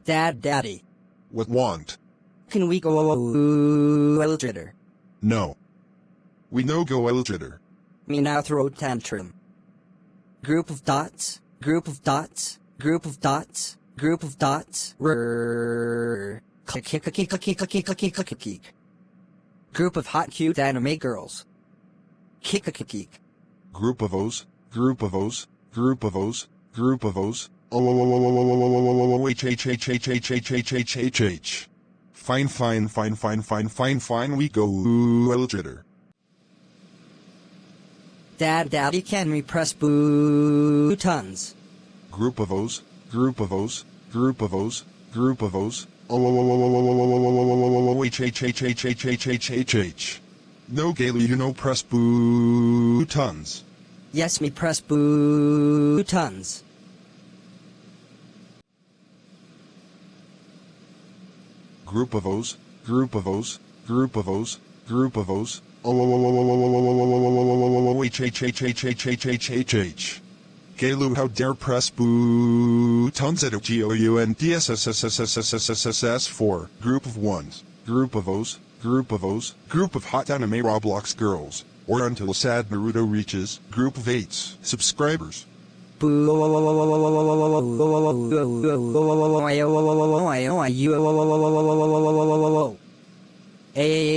Daddy. What want? Can we go illustrator? No. We no go illustrator. Me now throw tantrum. Group of dots, group of dots, group of dots, group of dots. Click. Group of hot cute anime girls. Kick. Group of O's, group of O's, group of O's, group of O's. H. Fine, we go illustrator. Daddy, can we press buttons? Group of O's, group of O's, group of O's, group of O's. H. No, Gayloo, you know press buttons. Yes, me press buttons. Group of O's, group of O's, group of O's, group of O's. H. Gayloo, how dare press buttons at GOUNDSSSSSSSS for group of ones, group of O's, group of O's, group of hot anime Roblox girls, or until sad Naruto reaches group of 8 subscribers. Hey.